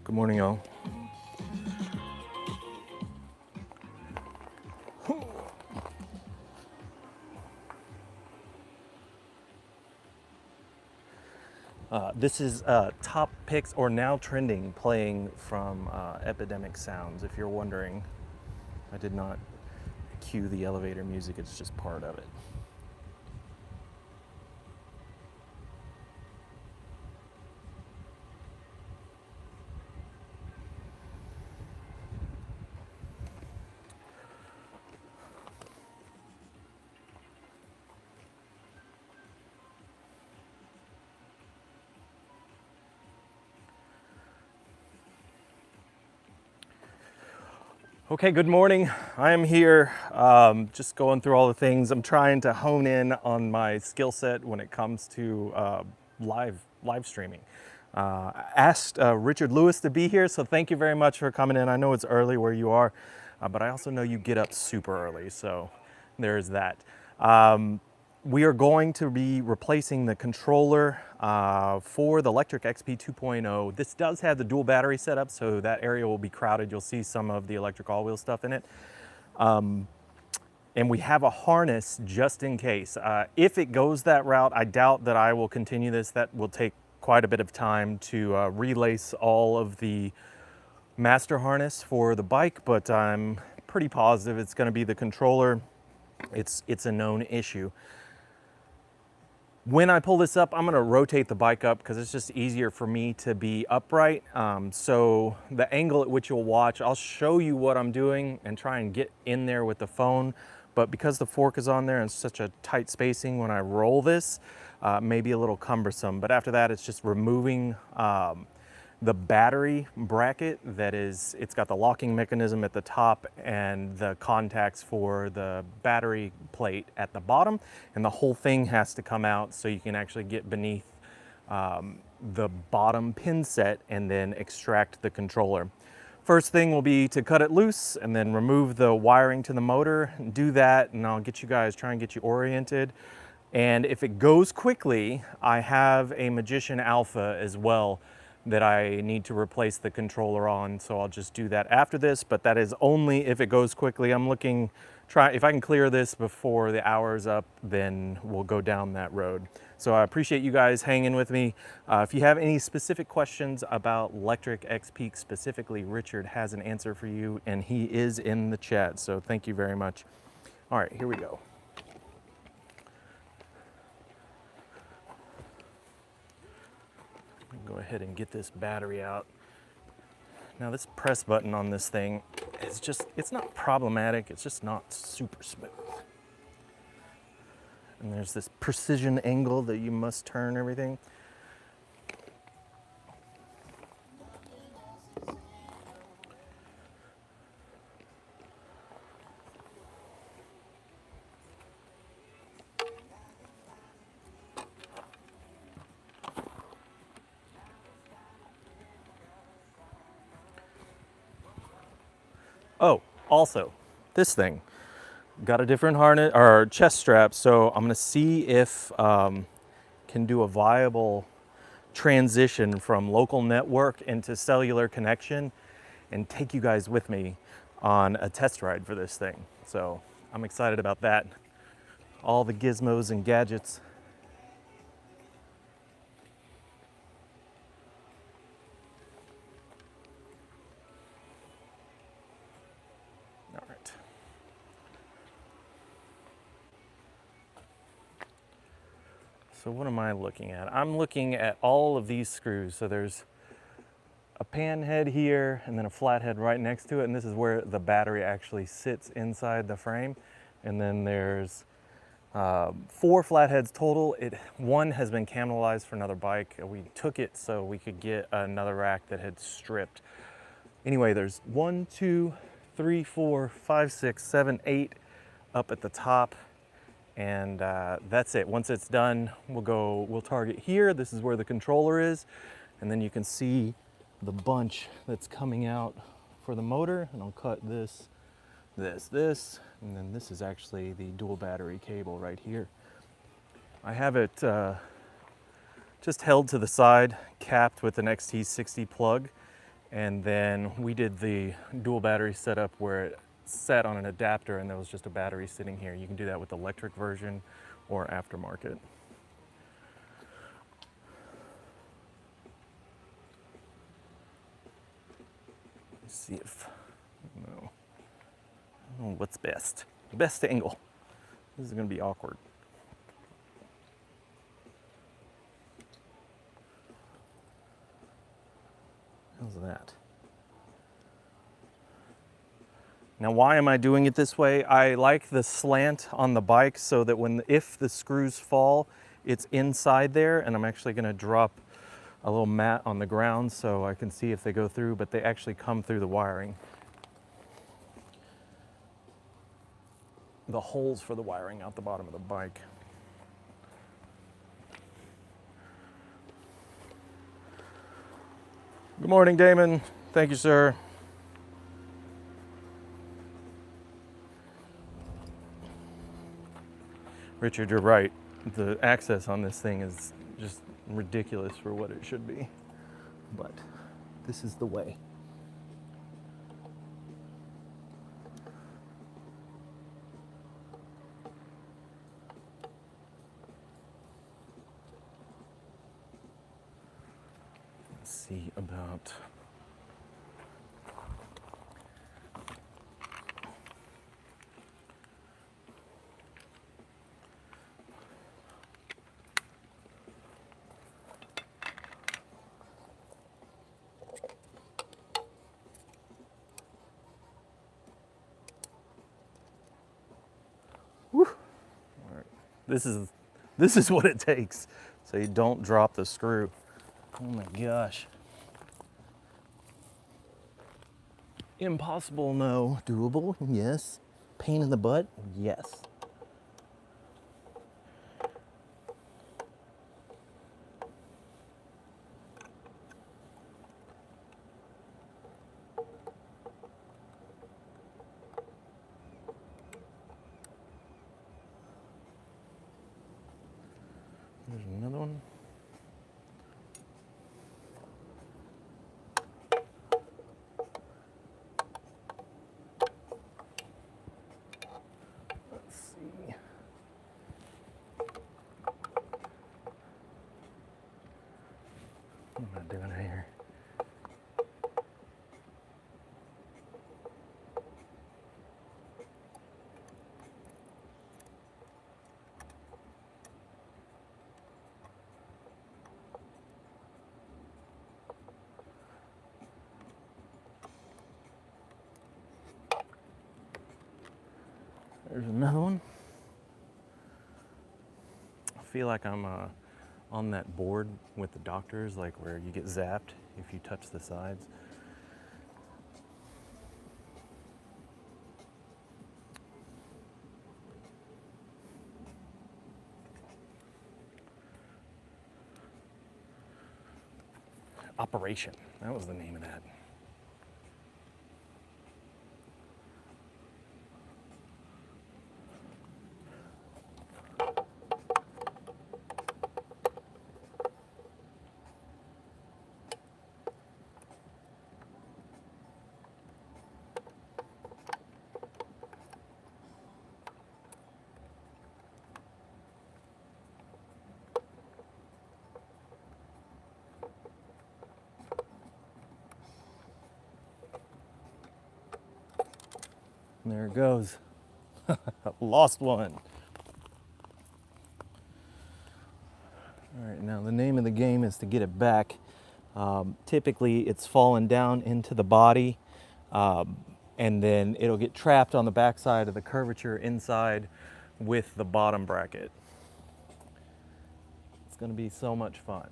Good morning, y'all. This is top picks or now trending playing from Epidemic Sounds. If you're wondering, I did not cue the elevator music, it's just part of it. Okay, good morning. I am here just going through all the things. I'm trying to hone in on my skill set when it comes to live streaming. Asked Richard Lewis to be here, so thank you very much for coming in. I know it's early where you are, but I also know you get up super early, so there's that. We are going to be replacing the controller for the Lectric XP 2.0. This does have the dual battery setup, so that area will be crowded. You'll see some of the ElectricAllWheel stuff in it. And we have a harness just in case. If it goes that route, I doubt that I will continue this. That will take quite a bit of time to relace all of the master harness for the bike, but I'm pretty positive it's going to be the controller. It's a known issue. When I pull this up, I'm going to rotate the bike up because it's just easier for me to be upright. So the angle at which you'll watch, I'll show you what I'm doing and try and get in there with the phone. But because the fork is on there and such a tight spacing when I roll this, may be a little cumbersome. But after that, it's just removing the battery bracket it's got the locking mechanism at the top and the contacts for the battery plate at the bottom, and the whole thing has to come out so you can actually get beneath the bottom pin set and then extract the controller. First thing will be to cut it loose and then remove the wiring to the motor. Do that and I'll get you guys, try and get you oriented. And if it goes quickly, I have a Magician Alpha as well that I need to replace the controller on, so I'll just do that after this, but that is only if it goes quickly. I'm looking, if I can clear this before the hour's up, then we'll go down that road. So I appreciate you guys hanging with me. If you have any specific questions about Lectric XPeak specifically, Richard has an answer for you, and he is in the chat, so thank you very much. All right, here we go. Go ahead and get this battery out. Now this press button on this thing is just, it's not problematic, it's just not super smooth. And there's this precision angle that you must turn everything. Also, this thing got a different harness or chest strap, so I'm gonna see if can do a viable transition from local network into cellular connection and take you guys with me on a test ride for this thing. So I'm excited about that. All the gizmos and gadgets. All right. So what am I looking at? I'm looking at all of these screws. So there's a pan head here and then a flat head right next to it. And this is where the battery actually sits inside the frame. And then there's 4 flatheads total. One has been cannibalized for another bike. We took it so we could get another rack that had stripped. Anyway, there's 1, 2, 3, 4, 5, 6, 7, 8 up at the top. And that's it. Once it's done, we'll target here. This is where the controller is. And then you can see the bunch that's coming out for the motor. And I'll cut this, and then this is actually the dual battery cable right here. I have it just held to the side, capped with an XT60 plug. And then we did the dual battery setup where it sat on an adapter and there was just a battery sitting here. You can do that with the electric version or aftermarket. Let's see if, no. Oh, what's best? Best angle. This is gonna be awkward. How's that? Now, why am I doing it this way? I like the slant on the bike so that if the screws fall, it's inside there, and I'm actually gonna drop a little mat on the ground so I can see if they go through, but they actually come through the wiring. The holes for the wiring out the bottom of the bike. Good morning, Damon. Thank you, sir. Richard, you're right. The access on this thing is just ridiculous for what it should be. But this is the way. Let's see about... Whew. All right. This is what it takes, so you don't drop the screw. Oh my gosh. Impossible, no. Doable, yes. Pain in the butt, yes. There's another one. Let's see. What am I doing here? There's another one. I feel like I'm on that board with the doctors, like where you get zapped if you touch the sides. Operation, that was the name of that. And there it goes. Lost one. All right, now the name of the game is to get it back. Typically it's fallen down into the body, and then it'll get trapped on the backside of the curvature inside with the bottom bracket. It's gonna be so much fun.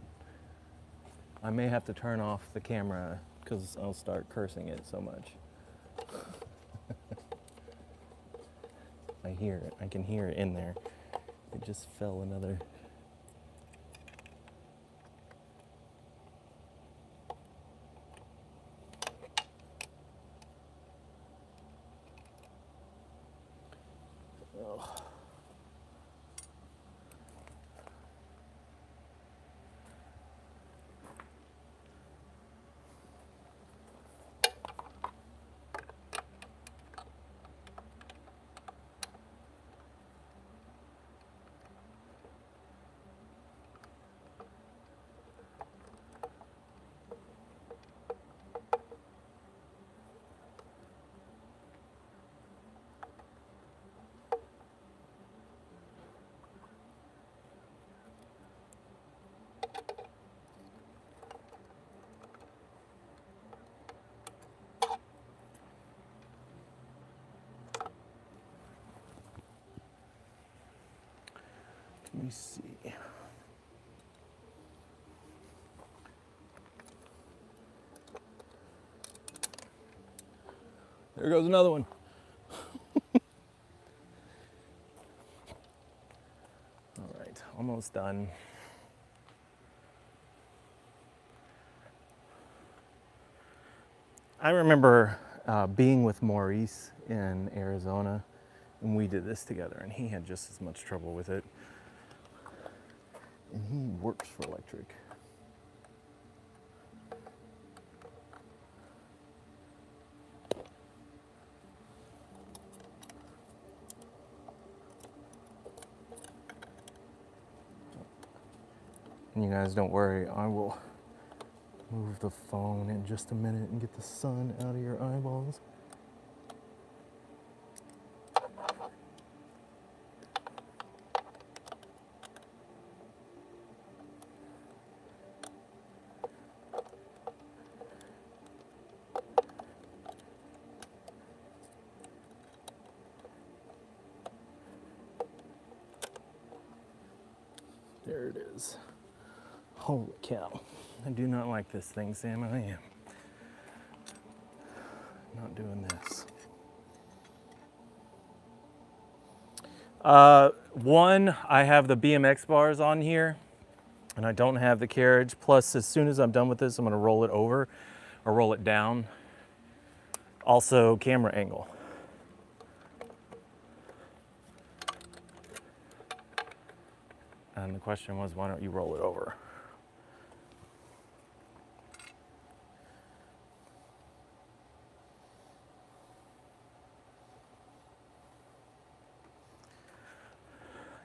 I may have to turn off the camera because I'll start cursing it so much. I hear it, I can hear it in there. It just fell another. Let me see. There goes another one. All right, almost done. I remember being with Maurice in Arizona, and we did this together, and he had just as much trouble with it. And he works for Lectric. And you guys don't worry, I will move the phone in just a minute and get the sun out of your eyeballs. There it is. Holy cow. I do not like this thing, Sam. I am not doing this. One, I have the BMX bars on here, and I don't have the carriage. Plus, as soon as I'm done with this, I'm gonna roll it over or roll it down. Also, camera angle. And the question was, why don't you roll it over?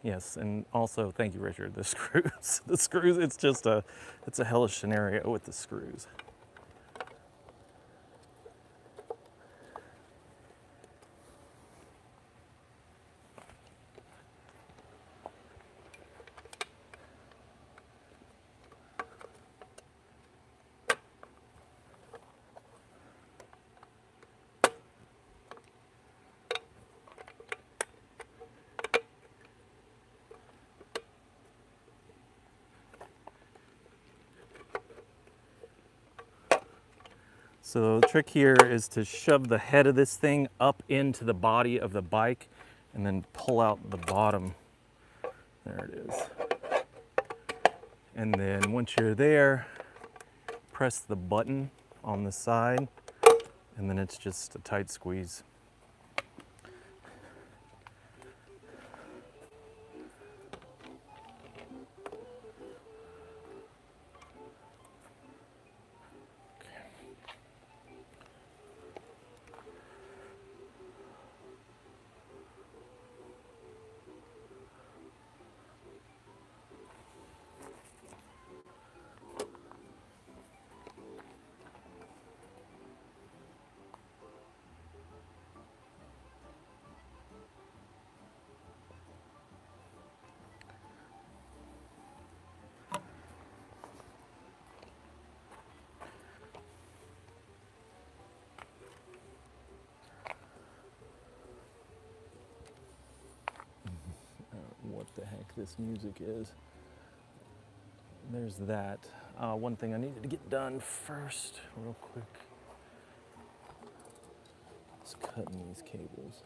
Yes, and also thank you, Richard. The screws, it's a hellish scenario with the screws. So the trick here is to shove the head of this thing up into the body of the bike and then pull out the bottom. There it is. And then once you're there, press the button on the side, and then it's just a tight squeeze. heck this music is. There's that. One thing I needed to get done first, real quick, is cutting these cables.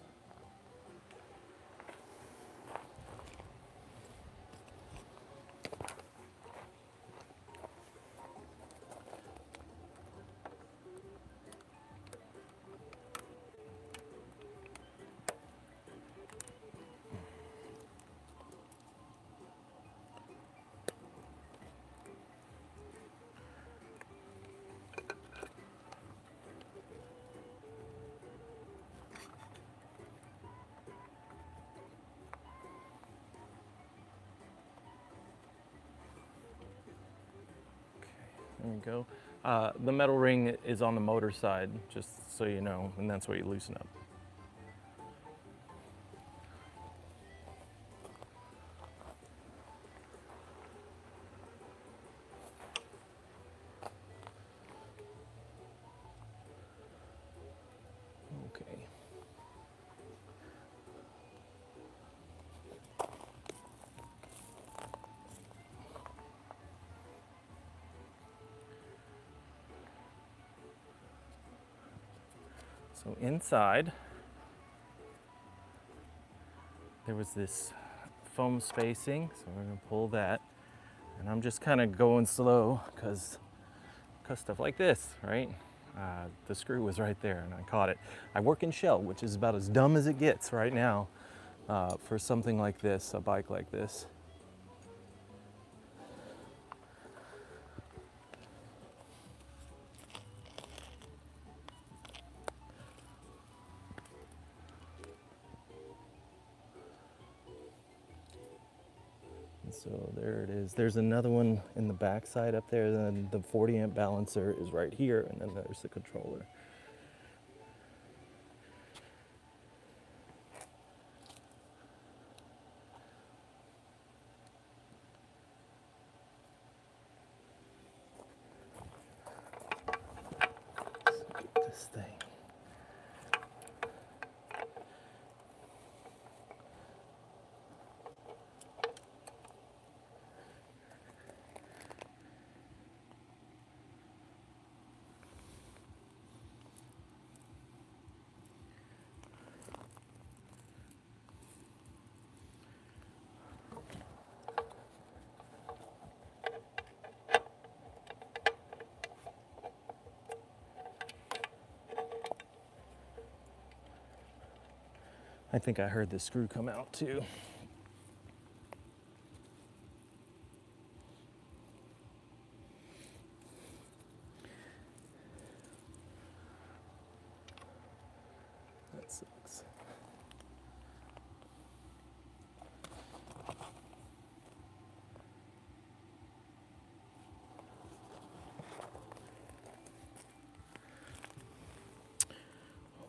There you go. The metal ring is on the motor side, just so you know, and that's what you loosen up. Okay. So inside, there was this foam spacing, so we're gonna pull that. And I'm just kind of going slow because stuff like this, right? The screw was right there and I caught it. I work in shell, which is about as dumb as it gets right now for something like this, a bike like this. So there it is. There's another one in the back side up there, then the 40 amp balancer is right here, and then there's the controller. Let's get this thing. I think I heard the screw come out too. That sucks.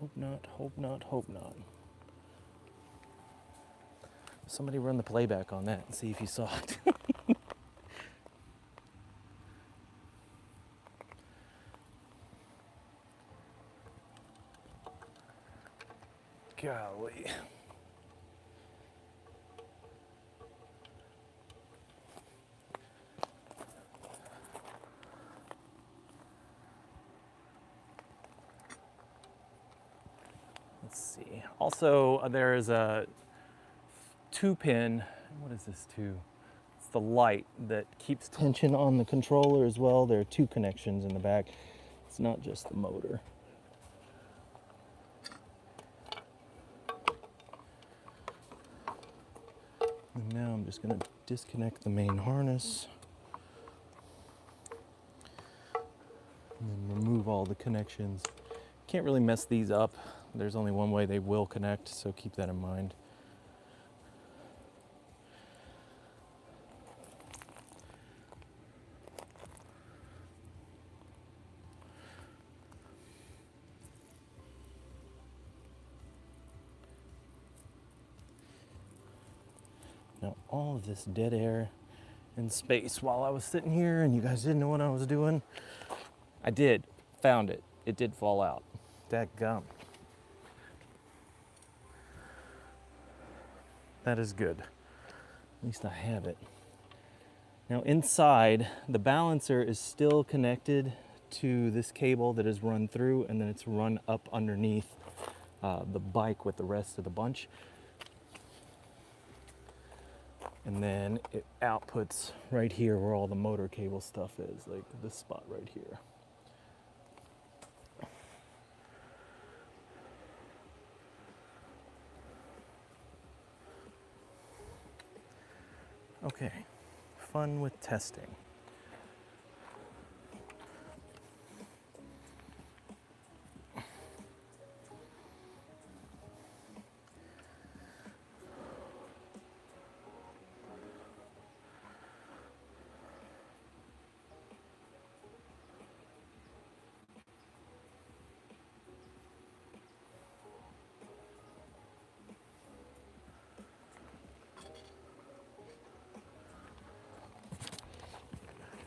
Hope not, hope not, hope not. Somebody run the playback on that and see if you saw it. Golly. Let's see. Also, there is a 2-pin, what is this 2? It's the light that keeps tension on the controller as well. There are 2 connections in the back. It's not just the motor. And now I'm just going to disconnect the main harness and then remove all the connections. Can't really mess these up. There's only one way they will connect, so keep that in mind. Now all of this dead air and space while I was sitting here and you guys didn't know what I was doing, I found it. It did fall out. Dadgum. That is good. At least I have it. Now inside, the balancer is still connected to this cable that is run through, and then it's run up underneath the bike with the rest of the bunch. And then it outputs right here where all the motor cable stuff is, like this spot right here. Okay, fun with testing.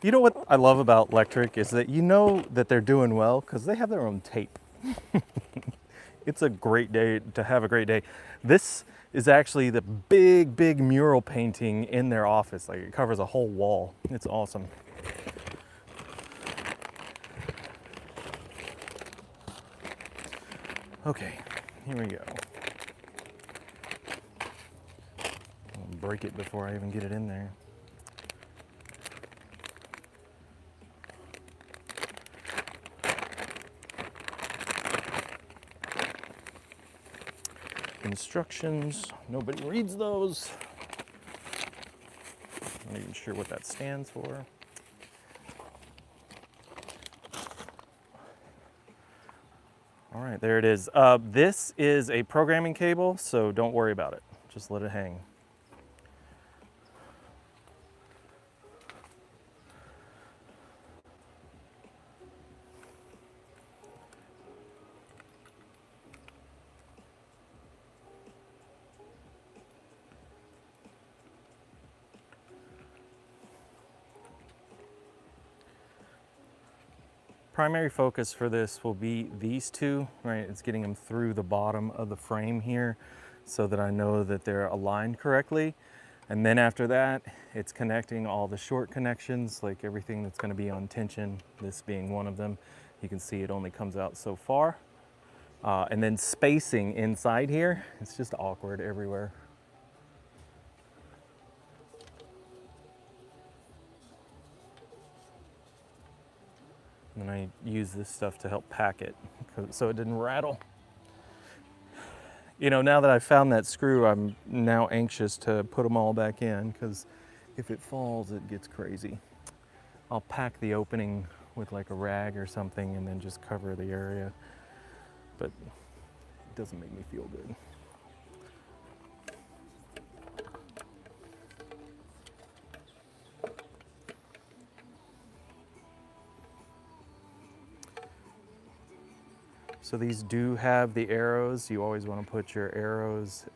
You know what I love about Lectric is that you know that they're doing well because they have their own tape. It's a great day to have a great day. This is actually the big mural painting in their office. Like, it covers a whole wall. It's awesome. Okay, here we go. I'll break it before I even get it in there. Instructions, nobody reads those. I'm not even sure what that stands for. All right, there it is. This is a programming cable, so don't worry about it. Just let it hang. Primary focus for this will be these two, right? It's getting them through the bottom of the frame here so that I know that they're aligned correctly. And then after that, it's connecting all the short connections, like everything that's gonna be on tension, this being one of them. You can see it only comes out so far. And then spacing inside here, it's just awkward everywhere. And I use this stuff to help pack it so it didn't rattle. You know, now that I've found that screw, I'm now anxious to put them all back in because if it falls, it gets crazy. I'll pack the opening with like a rag or something and then just cover the area, but it doesn't make me feel good. So these do have the arrows. You always want to put your arrows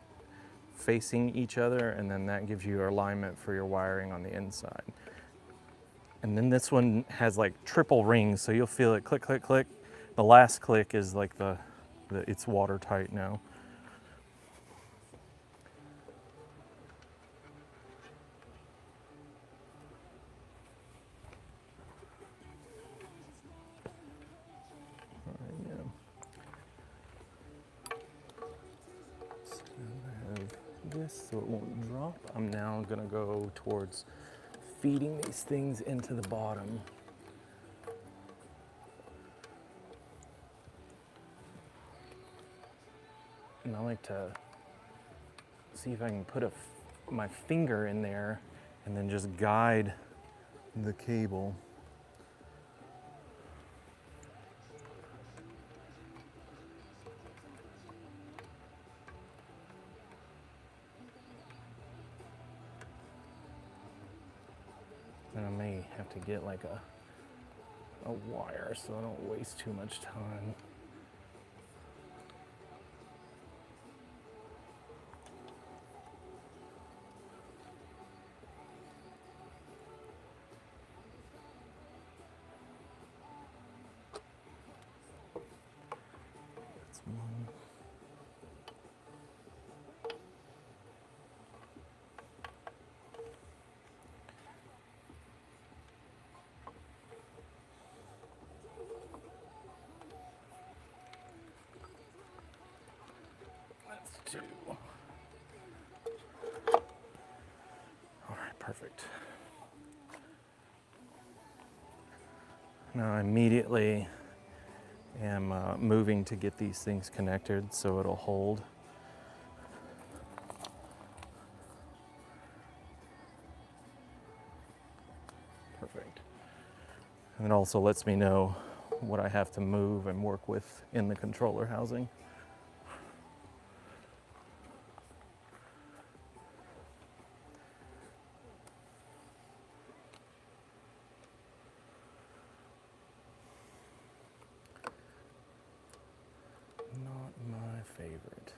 facing each other, and then that gives you your alignment for your wiring on the inside. And then this one has like triple rings, so you'll feel it click, click, click. The last click is like it's watertight now. This so it won't drop. I'm now gonna go towards feeding these things into the bottom. And I like to see if I can put my finger in there and then just guide the cable. And I may have to get like a wire so I don't waste too much time. That's one. 2. All right, perfect. Now I immediately am moving to get these things connected so it'll hold. Perfect. And it also lets me know what I have to move and work with in the controller housing. Not my favorite.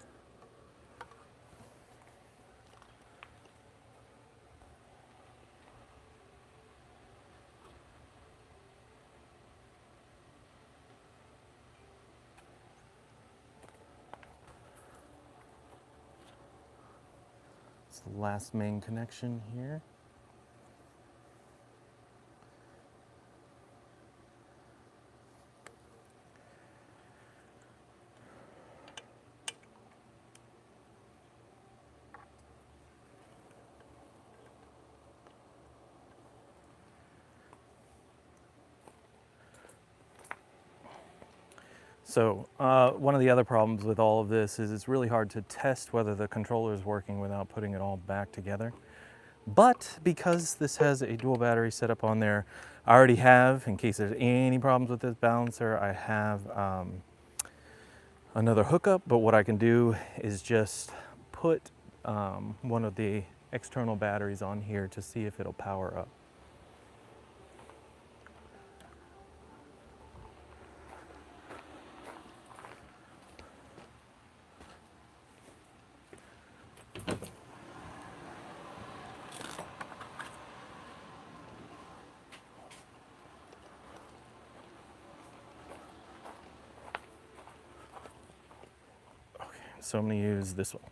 It's the last main connection here. So one of the other problems with all of this is it's really hard to test whether the controller is working without putting it all back together. But because this has a dual battery setup on there, I already have, in case there's any problems with this balancer, I have another hookup. But what I can do is just put one of the external batteries on here to see if it'll power up. So I'm going to use this one.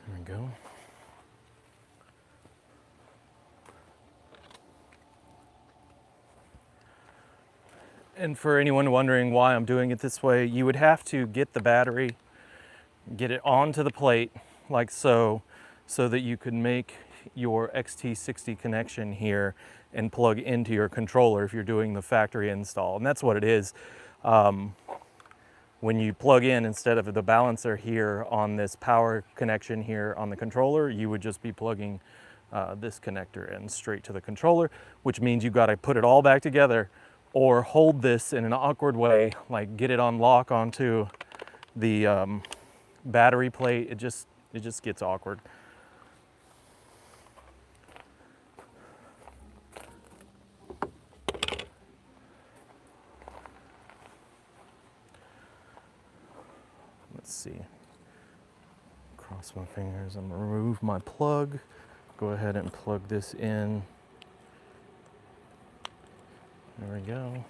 There we go. And for anyone wondering why I'm doing it this way, you would have to get the battery, get it onto the plate like so, so that you could make your XT60 connection here and plug into your controller if you're doing the factory install. And that's what it is. When you plug in, instead of the balancer here on this power connection here on the controller, you would just be plugging this connector in straight to the controller, which means you got to put it all back together or hold this in an awkward way, like get it on lock onto the battery plate. It just gets awkward. Let's see. Cross my fingers. I'm gonna remove my plug. Go ahead and plug this in. There we go.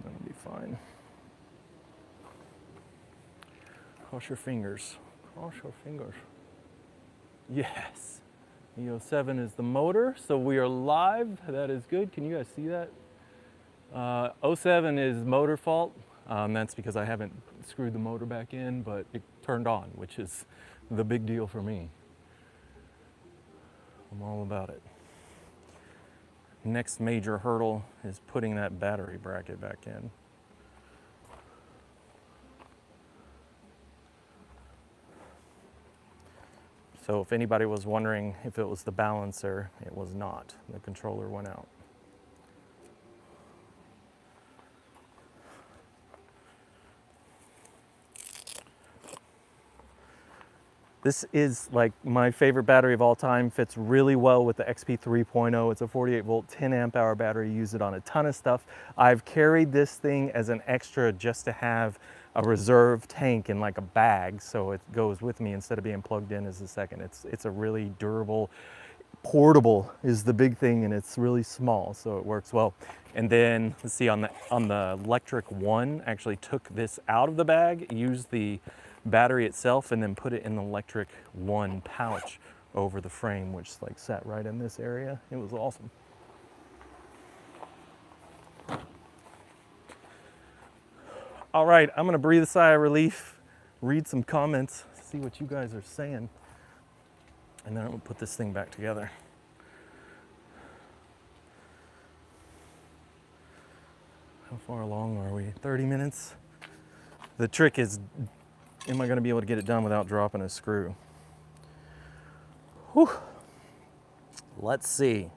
That'll be fine. Cross your fingers. Cross your fingers. Yes. E07 is the motor, so we are live. That is good. Can you guys see that? 07 is motor fault. That's because I haven't screwed the motor back in, but it turned on, which is the big deal for me. I'm all about it. Next major hurdle is putting that battery bracket back in. So if anybody was wondering if it was the balancer, it was not. The controller went out. This is like my favorite battery of all time. Fits really well with the XP 3.0. It's a 48 volt, 10 amp hour battery. Use it on a ton of stuff. I've carried this thing as an extra just to have a reserve tank in like a bag, so it goes with me instead of being plugged in as a second. It's a really durable, portable is the big thing, and it's really small, so it works well. And then let's see, on the Lectric One, actually took this out of the bag, used the battery itself, and then put it in the Lectric One pouch over the frame, which like sat right in this area. It was awesome. All right, I'm gonna breathe a sigh of relief, read some comments, see what you guys are saying, and then I'm gonna put this thing back together. How far along are we? 30 minutes? The trick is, am I gonna be able to get it done without dropping a screw? Whew. Let's see.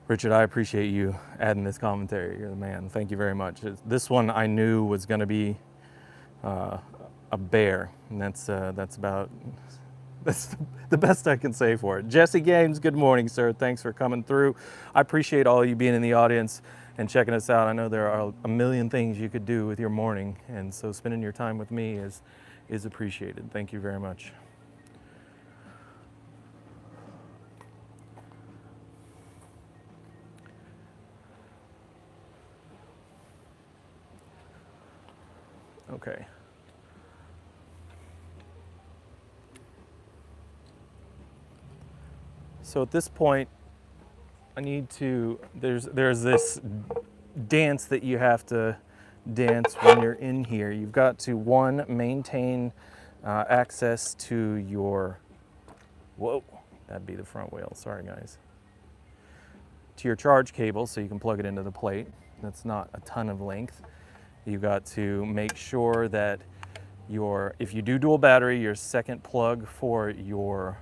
Richard, I appreciate you adding this commentary. You're the man. Thank you very much. This one I knew was going to be a bear, and that's the best I can say for it. Jesse Games, good morning, sir. Thanks for coming through. I appreciate all you being in the audience and checking us out. I know there are a million things you could do with your morning, and so spending your time with me is appreciated. Thank you very much. Okay. So at this point, I need to, there's this dance that you have to dance when you're in here. You've got to, one, maintain access to your, whoa, that'd be the front wheel, sorry guys. To your charge cable so you can plug it into the plate. That's not a ton of length. You've got to make sure that if you do dual battery, your second plug for your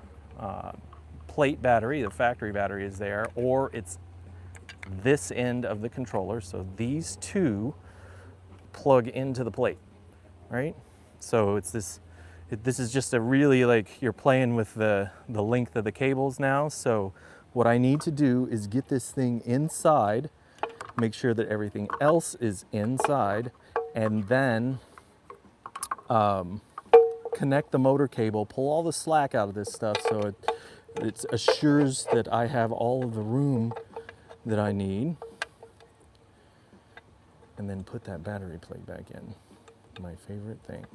plate battery, the factory battery, is there, or it's this end of the controller. So these two plug into the plate, right? So it's this is just a really, like, you're playing with the length of the cables now. So what I need to do is get this thing inside, make sure that everything else is inside, and then connect the motor cable, pull all the slack out of this stuff so it assures that I have all of the room that I need, and then put that battery plate back in. My favorite thing.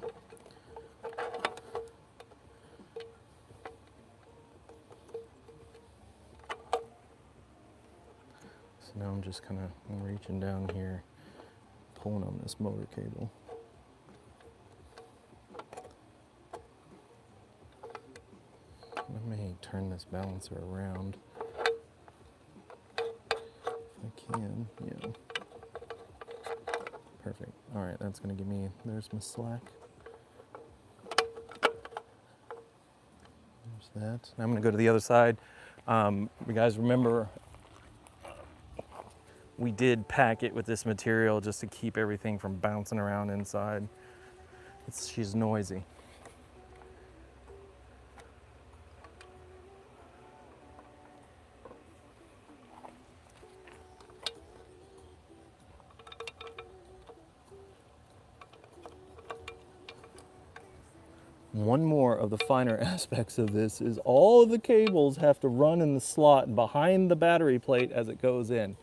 So now I'm just kind of reaching down here, pulling on this motor cable. I may turn this balancer around if I can. Yeah. Perfect. All right, that's going to give me, there's my slack. There's that. Now I'm going to go to the other side. You guys remember we did pack it with this material just to keep everything from bouncing around inside. She's noisy. One more of the finer aspects of this is all of the cables have to run in the slot behind the battery plate as it goes in.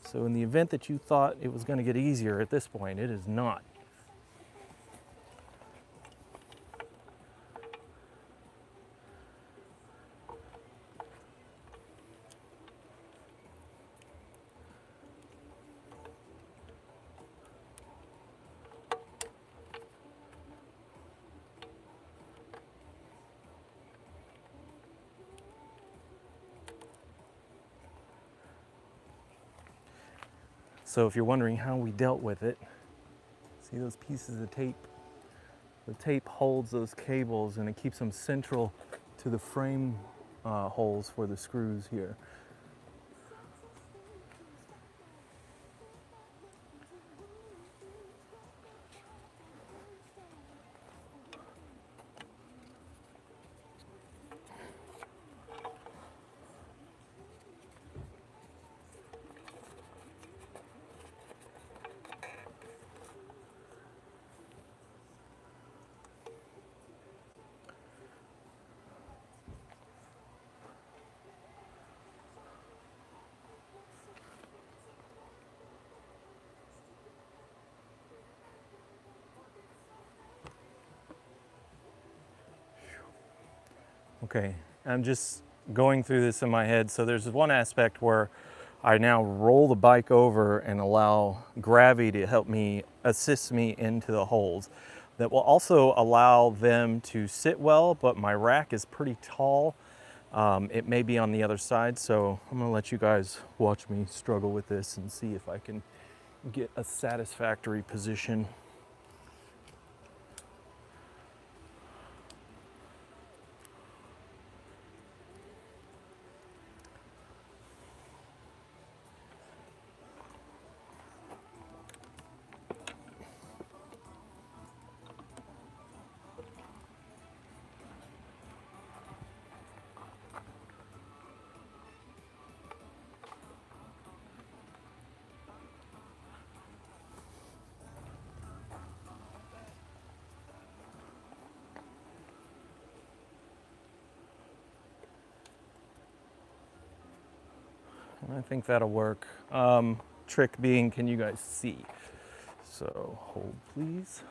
So in the event that you thought it was going to get easier at this point, it is not. So if you're wondering how we dealt with it, see those pieces of tape? The tape holds those cables and it keeps them central to the frame holes for the screws here. Okay, I'm just going through this in my head. So there's one aspect where I now roll the bike over and allow gravity to help me, assist me into the holes. That will also allow them to sit well, but my rack is pretty tall. It may be on the other side, so I'm gonna let you guys watch me struggle with this and see if I can get a satisfactory position. I think that'll work. Trick being, can you guys see? So hold please.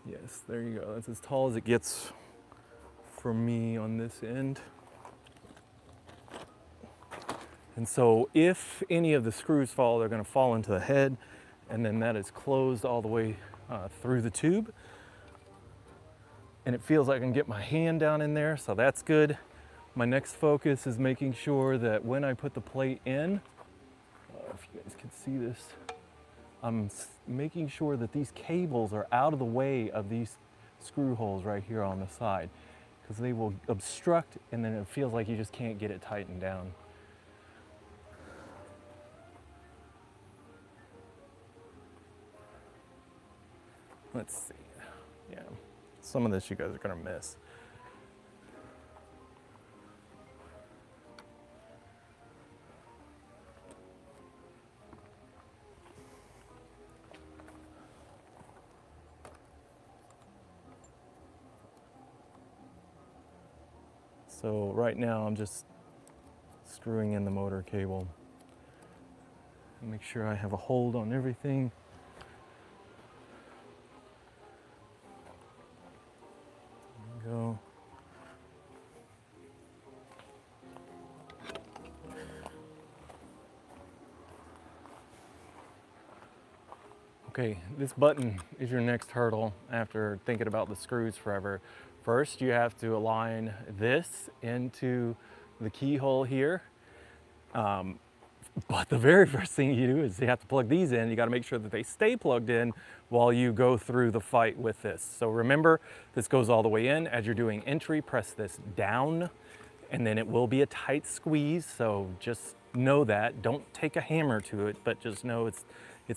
Yes, there you go. That's as tall as it gets for me on this end. And so if any of the screws fall, they're gonna fall into the head, and then that is closed all the way through the tube. And it feels like I can get my hand down in there, so that's good. My next focus is making sure that when I put the plate in, if you guys can see this, I'm making sure that these cables are out of the way of these screw holes right here on the side, because they will obstruct and then it feels like you just can't get it tightened down. Let's see, yeah. Some of this you guys are gonna miss. So right now I'm just screwing in the motor cable. Make sure I have a hold on everything. There we go. Okay, this button is your next hurdle after thinking about the screws forever. First, you have to align this into the keyhole here. But the very first thing you do is you have to plug these in. You got to make sure that they stay plugged in while you go through the fight with this. So remember, this goes all the way in. As you're doing entry, press this down, and then it will be a tight squeeze. So just know that. Don't take a hammer to it, but just know it's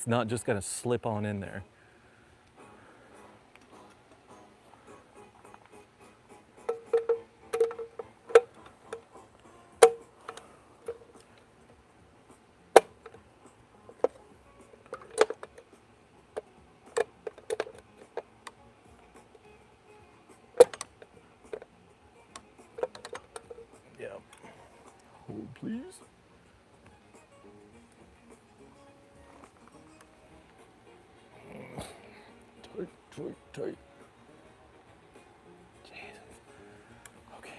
not just going to slip on in there. Yeah. Hold, please. Tight, tight, tight. Jesus. Okay.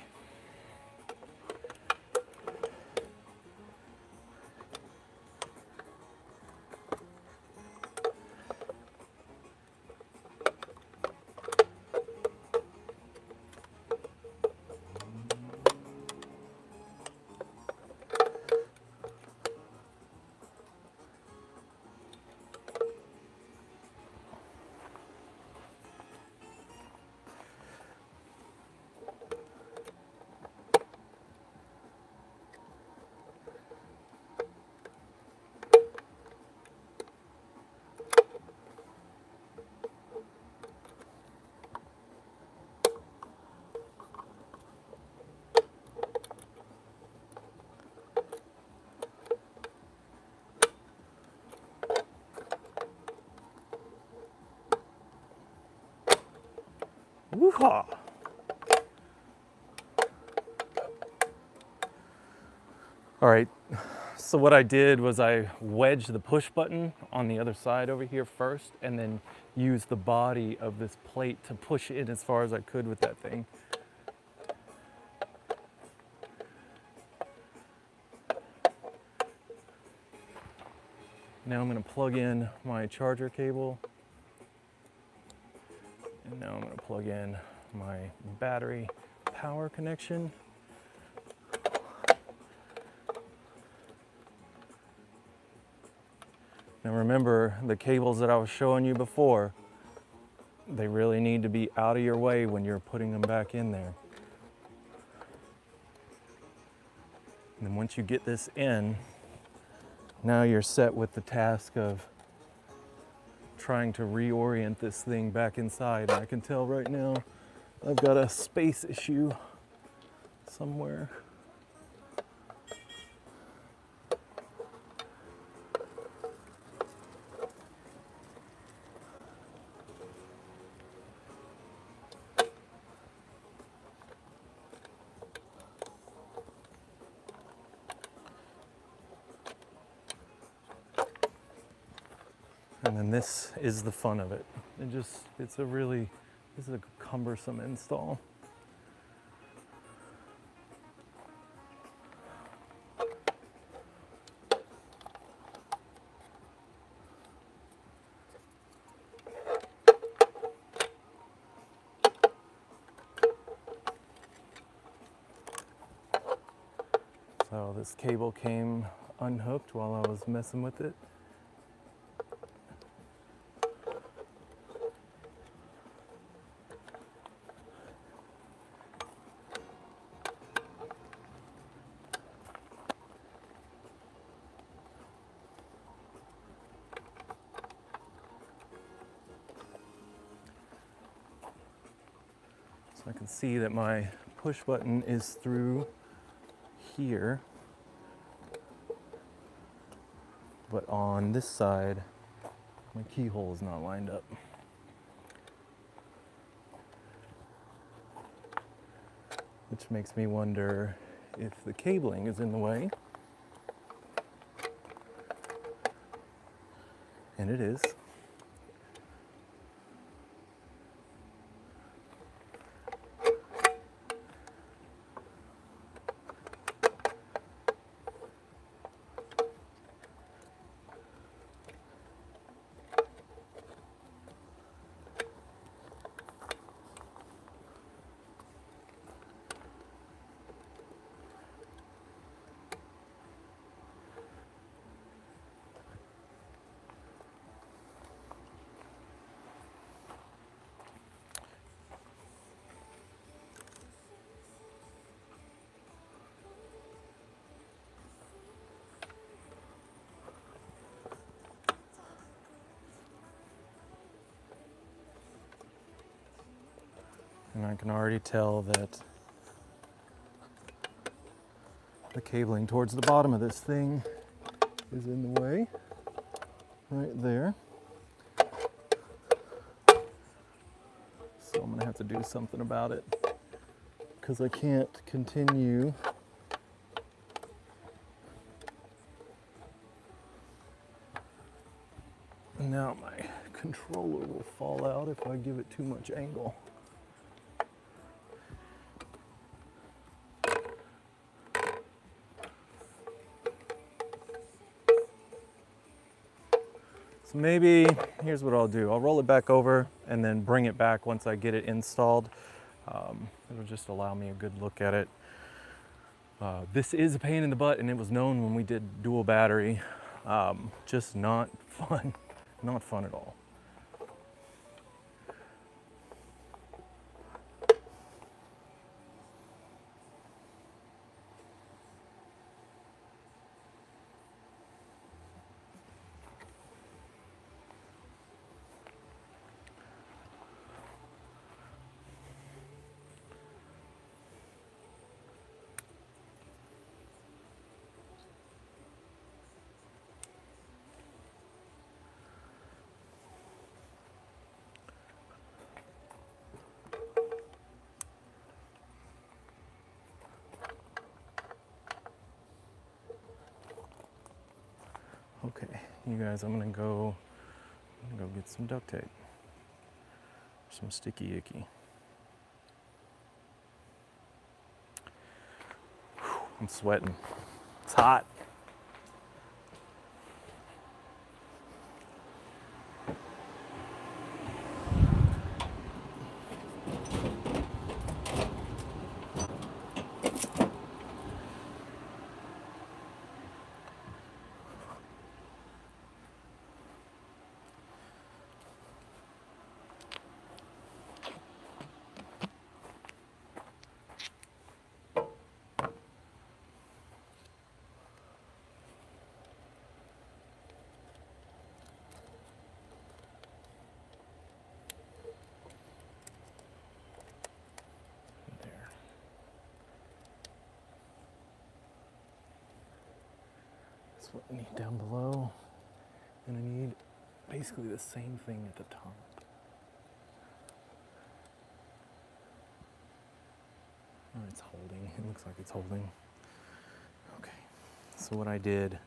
Woo-ha! All right, So what I did was I wedged the push button on the other side over here first, and then used the body of this plate to push in as far as I could with that thing. Now I'm going to plug in my charger cable. And now I'm going to plug in my battery power connection. Now remember, the cables that I was showing you before, they really need to be out of your way when you're putting them back in there. And then once you get this in, now you're set with the task of trying to reorient this thing back inside. And I can tell right now I've got a space issue somewhere. And then this is the fun of it. This is a cumbersome install. So this cable came unhooked while I was messing with it. I can see that my push button is through here, but on this side, my keyhole is not lined up. Which makes me wonder if the cabling is in the way. And it is. And I can already tell that the cabling towards the bottom of this thing is in the way, right there. So I'm gonna have to do something about it because I can't continue and now my controller will fall out if I give it too much angle. Maybe, here's what I'll do. I'll roll it back over and then bring it back once I get it installed. It'll just allow me a good look at it. This is a pain in the butt, and it was known when we did dual battery. Just not fun. Not fun at all. Okay, you guys, I'm gonna go get some duct tape. Some sticky icky. Whew, I'm sweating. It's hot. That's what I need down below. And I need basically the same thing at the top. Oh, it's holding. It looks like it's holding. Okay. So what I did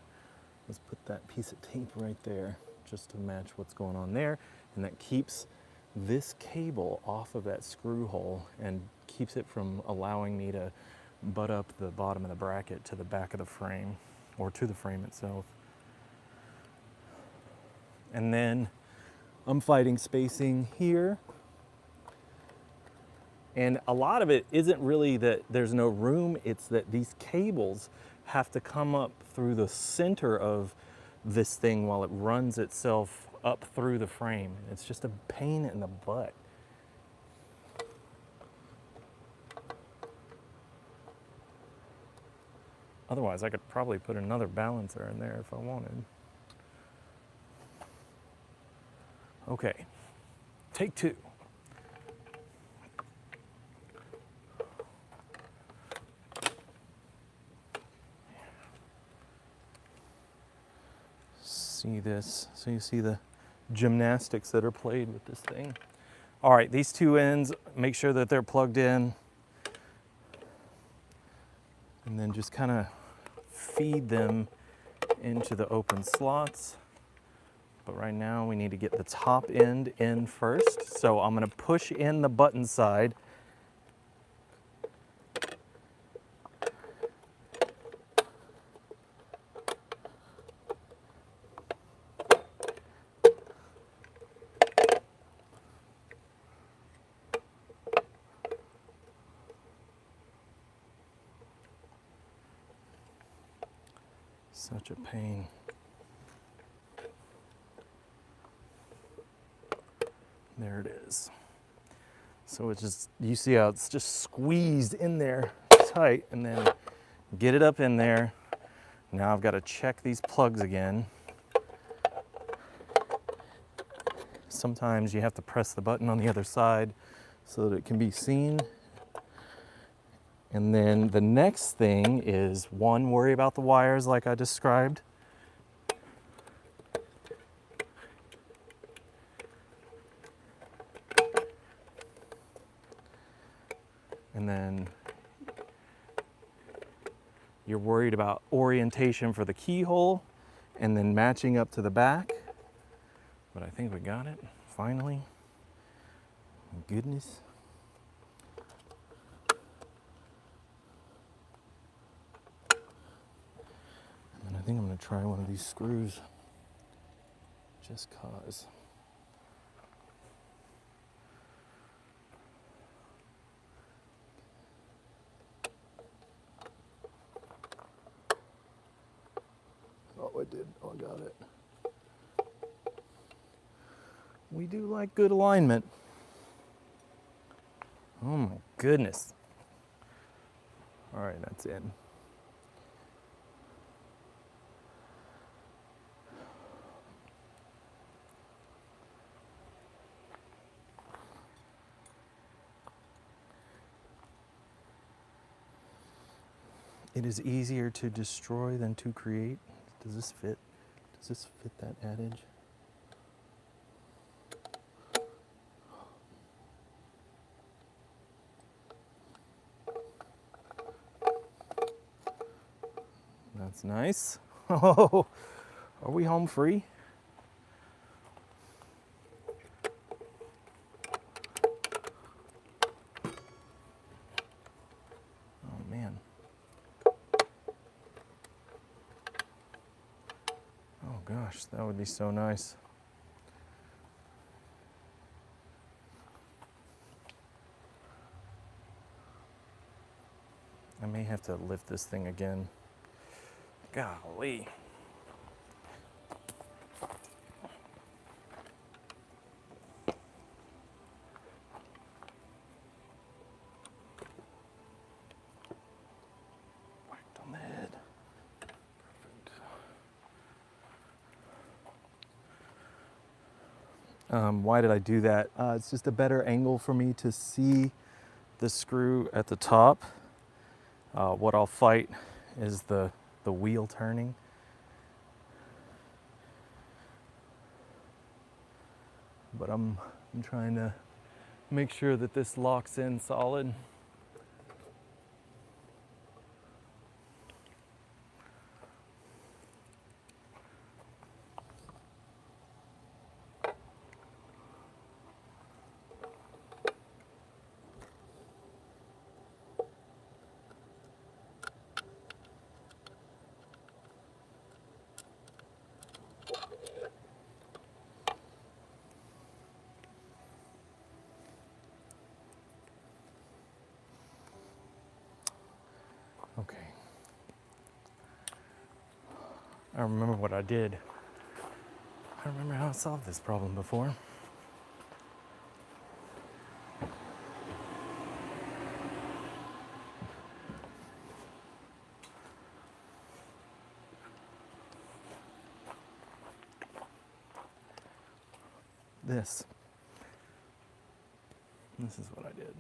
was put that piece of tape right there just to match what's going on there. And that keeps this cable off of that screw hole and keeps it from allowing me to butt up the bottom of the bracket to the back of the frame or to the frame itself. And then I'm fighting spacing here. And a lot of it isn't really that there's no room, it's that these cables have to come up through the center of this thing while it runs itself up through the frame. It's just a pain in the butt. Otherwise, I could probably put another balancer in there if I wanted. Okay, take two. See this, so you see the gymnastics that are played with this thing. All right, these two ends, make sure that they're plugged in. And then just kind of feed them into the open slots. But right now we need to get the top end in first. So I'm going to push in the button side. Such a pain. There it is. So it's just, you see how it's just squeezed in there tight, and then get it up in there. Now I've got to check these plugs again. Sometimes you have to press the button on the other side so that it can be seen. And then the next thing is, one, worry about the wires like I described. And then you're worried about orientation for the keyhole and then matching up to the back. But I think we got it, finally. Goodness. And I think I'm gonna try one of these screws, just cause. Oh, I did, oh, I got it. We do like good alignment. Oh my goodness. All right, that's in. It is easier to destroy than to create. Does this fit? Does this fit that adage? That's nice. Oh, Are we home free? Oh man. Oh gosh, that would be so nice. I may have to lift this thing again. Golly. Whacked on the head. Perfect. Why did I do that? It's just a better angle for me to see the screw at the top. What I'll fight is the wheel turning. But I'm trying to make sure that this locks in solid. Okay. I remember what I did. I remember how I solved this problem before. This is what I did.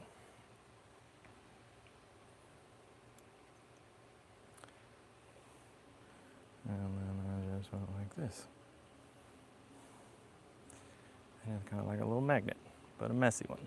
And then I just went like this. And it's kind of like a little magnet, but a messy one.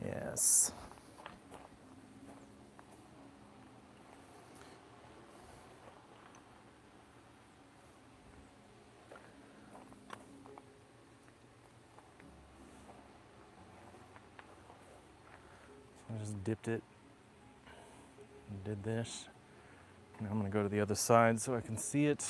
Yes. So I just dipped it and did this. Now I'm going to go to the other side so I can see it.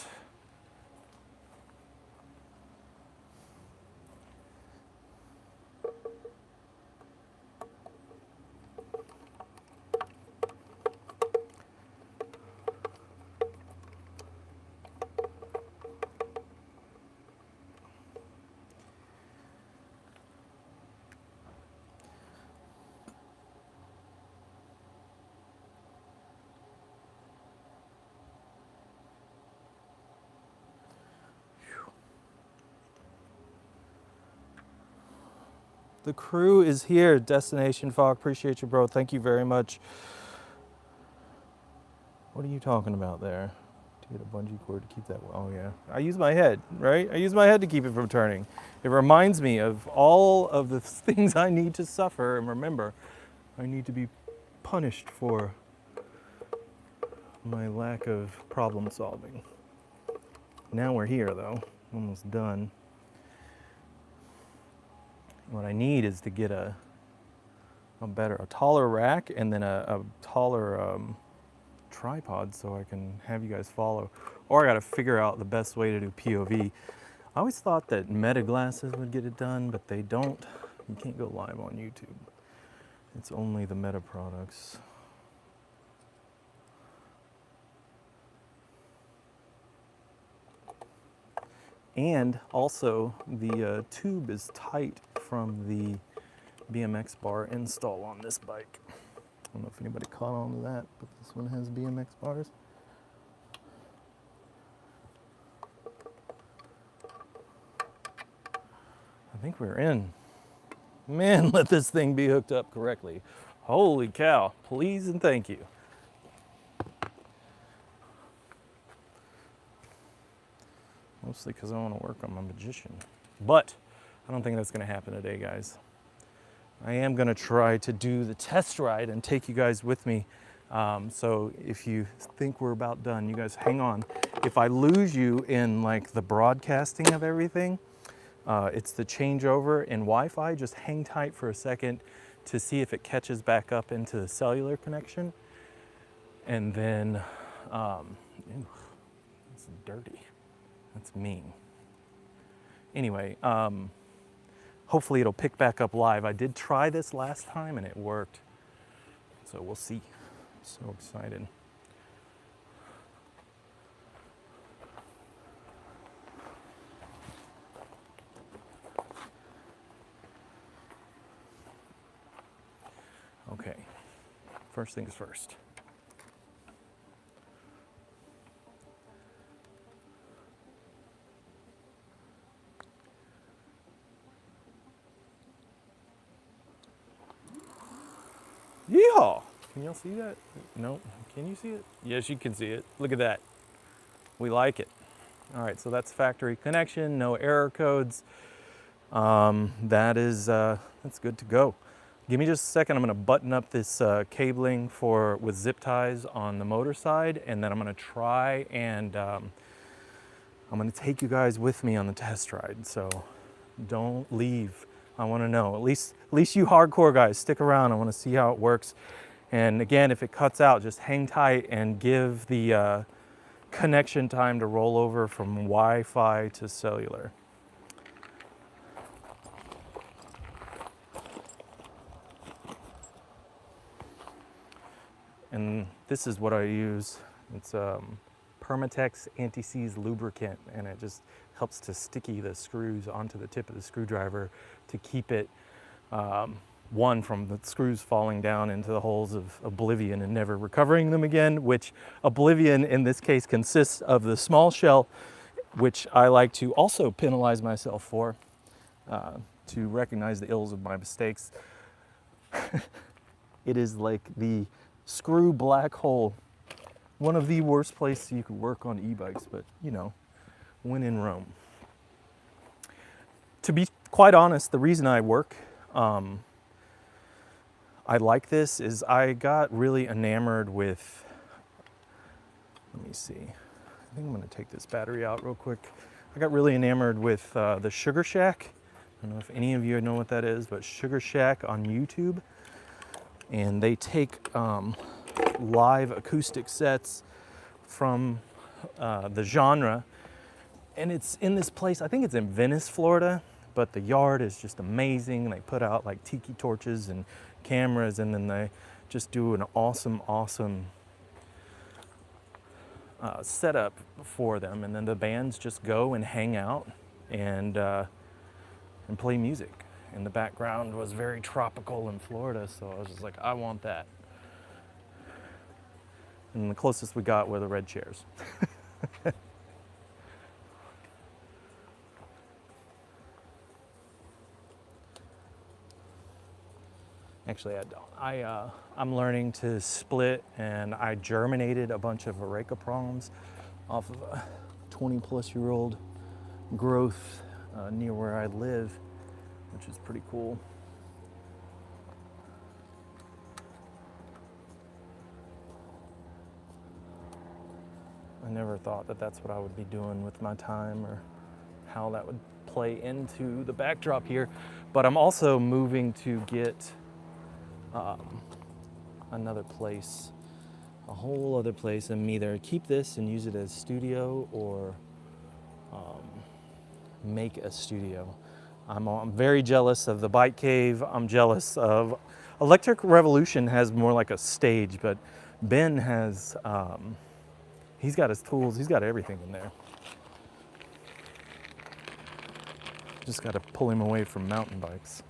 The crew is here, Destination Fog. Appreciate you, bro. Thank you very much. What are you talking about there? To get a bungee cord to keep that. Oh yeah, I use my head, right? I use my head to keep it from turning. It reminds me of all of the things I need to suffer and remember. I need to be punished for my lack of problem solving. Now we're here though, almost done. What I need is to get a taller rack and then a taller tripod so I can have you guys follow. Or I gotta figure out the best way to do POV. I always thought that Meta glasses would get it done, but they don't. You can't go live on YouTube. It's only the Meta products. And also the tube is tight from the BMX bar install on this bike. I don't know if anybody caught on to that, but this one has BMX bars. think we're in. Man, let this thing be hooked up correctly. Holy cow, please and thank you. Mostly because I want to work on my magician. But I don't think that's going to happen today, guys. I am going to try to do the test ride and take you guys with me. So if you think we're about done, you guys hang on. If I lose you in like the broadcasting of everything, it's the changeover in Wi-Fi. Just hang tight for a second to see if it catches back up into the cellular connection. And then, ooh, it's dirty. That's mean. Anyway, hopefully it'll pick back up live. I did try this last time and it worked. So we'll see. So excited. Okay, first things first. Yeehaw! Can y'all see that? No, can you see it? Yes, you can see it. Look at that. We like it. All right, so that's factory connection, no error codes. That's good to go. Give me just a second. I'm going to button up this cabling with zip ties on the motor side, and then I'm going to try and I'm going to take you guys with me on the test ride. So don't leave. I want to know. At least you hardcore guys, stick around. I want to see how it works. And again, if it cuts out, just hang tight and give the connection time to roll over from Wi-Fi to cellular. And this is what I use. It's Permatex anti-seize lubricant, and it just helps to sticky the screws onto the tip of the screwdriver to keep it, one, from the screws falling down into the holes of oblivion and never recovering them again, which oblivion in this case consists of the small shell, which I like to also penalize myself for, to recognize the ills of my mistakes. It is like the screw black hole. One of the worst places you could work on e-bikes, but you know, when in Rome. To be quite honest, the reason I work, I like this is I got really enamored with, let me see, I think I'm gonna take this battery out real quick. I got really enamored with the Sugar Shack. I don't know if any of you know what that is, but Sugar Shack on YouTube. And they take live acoustic sets from the genre, and it's in this place, I think it's in Venice, Florida, but the yard is just amazing. They put out like tiki torches and cameras, and then they just do an awesome setup for them, and then the bands just go and hang out and play music. And the background was very tropical in Florida, so I was just like, I want that. And the closest we got were the red chairs. Actually, I don't. I'm learning to split, and I germinated a bunch of areca palms off of a 20-plus-year-old growth near where I live, which is pretty cool. I never thought that that's what I would be doing with my time or how that would play into the backdrop here. But I'm also moving to get another place, a whole other place, and either keep this and use it as studio or make a studio. I'm very jealous of the Bike Cave. I'm jealous of Electric Revolution has more like a stage, but Ben has, he's got his tools, he's got everything in there. Just got to pull him away from mountain bikes.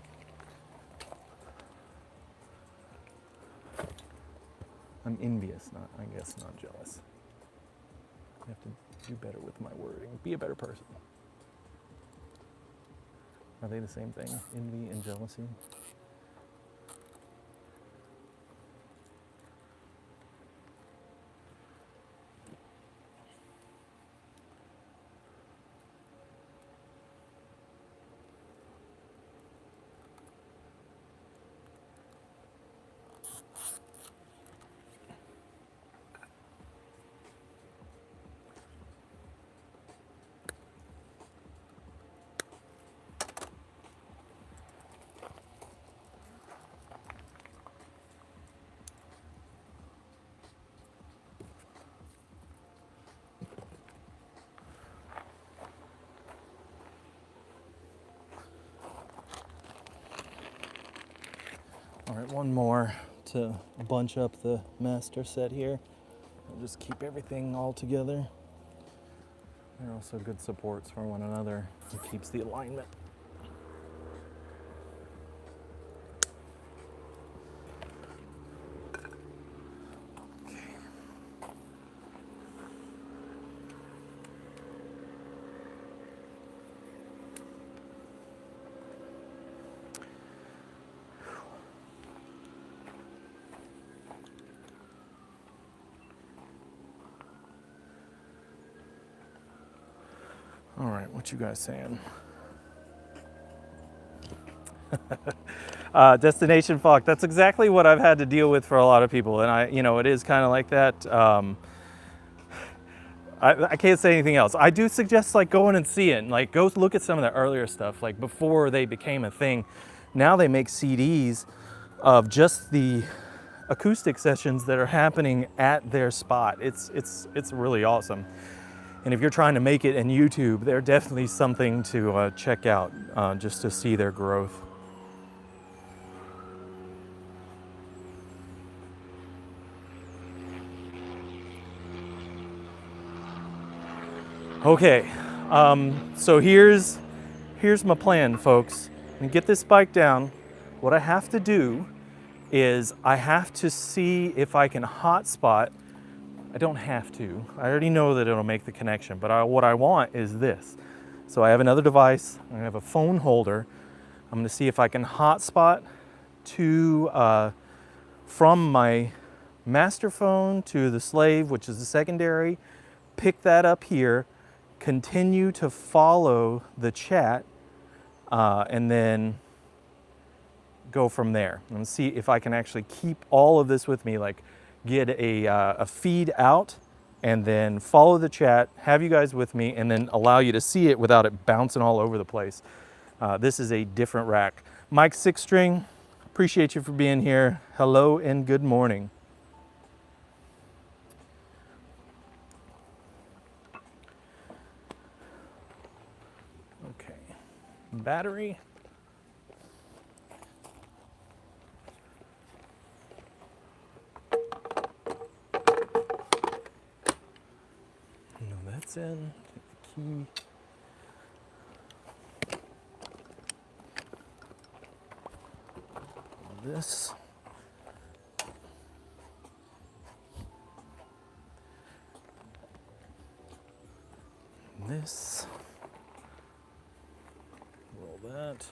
I'm envious, I guess not jealous. I have to do better with my wording, be a better person. Are they the same thing? Envy and jealousy? All right, one more to bunch up the master set here. I'll just keep everything all together. They're also good supports for one another. It keeps the alignment. All right, what you guys saying? Destination fog. That's exactly what I've had to deal with for a lot of people, and it is kind of like that. I can't say anything else. I do suggest like going and seeing, like go look at some of the earlier stuff, like before they became a thing. Now they make CDs of just the acoustic sessions that are happening at their spot. It's really awesome. And if you're trying to make it in YouTube, they're definitely something to check out just to see their growth. Okay, so here's my plan, folks. And get this bike down. What I have to do is I have to see if I can hotspot. I don't have to. I already know that it'll make the connection, but what I want is this. So I have another device. I have a phone holder. I'm gonna see if I can hotspot to from my master phone to the slave, which is the secondary, pick that up here, continue to follow the chat, and then go from there and see if I can actually keep all of this with me, like get a feed out and then follow the chat, have you guys with me, and then allow you to see it without it bouncing all over the place. This is a different rack. Mike 6-string, appreciate you for being here. Hello and good morning. Okay, battery. No, that's in. Take the key. This. This. Roll that.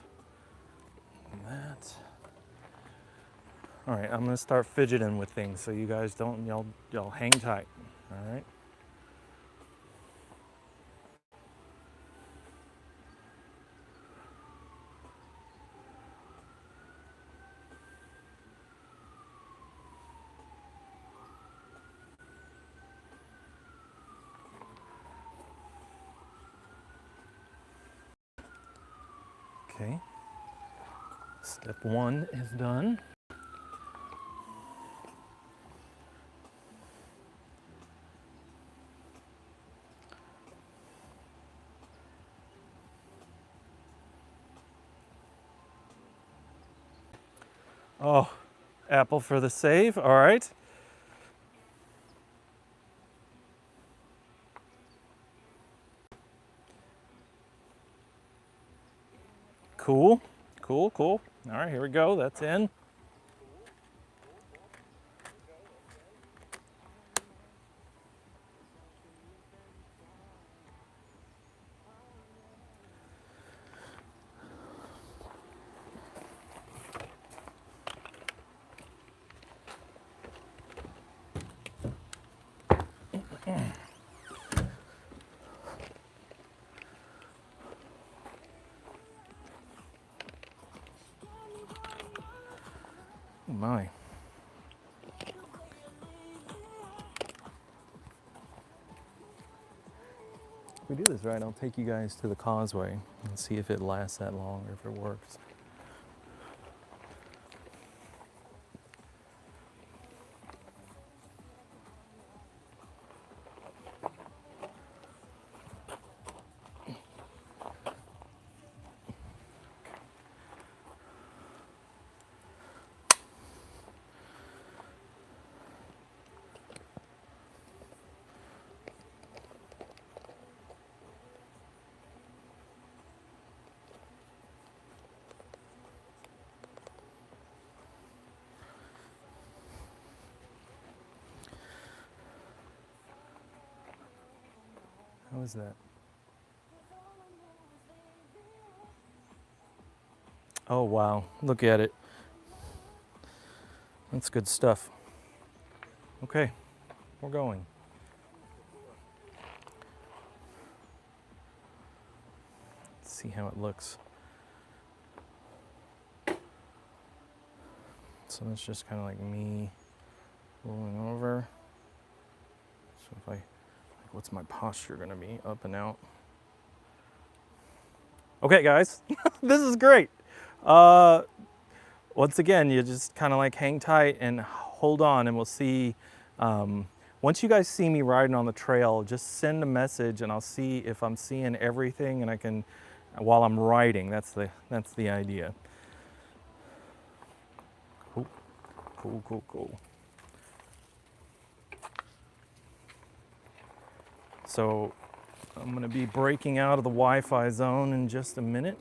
And that. All right, I'm gonna start fidgeting with things so you guys don't, y'all hang tight, all right? Okay, step one is done. Oh, Apple for the save, all right. Cool, cool, cool. All right, here we go, that's in. my. If we do this right, I'll take you guys to the causeway and see if it lasts that long or if it works. How is that? Oh wow, look at it. That's good stuff. Okay, we're going. Let's see how it looks. So that's just kind of like me rolling over. So if I, like, what's my posture gonna be? Up and out. Okay guys, this is great. Once again, you just kind of like hang tight and hold on, and we'll see. Once you guys see me riding on the trail, just send a message and I'll see if I'm seeing everything, and I can, while I'm riding, that's the idea. Cool, cool, cool, cool. So I'm gonna be breaking out of the Wi-Fi zone in just a minute.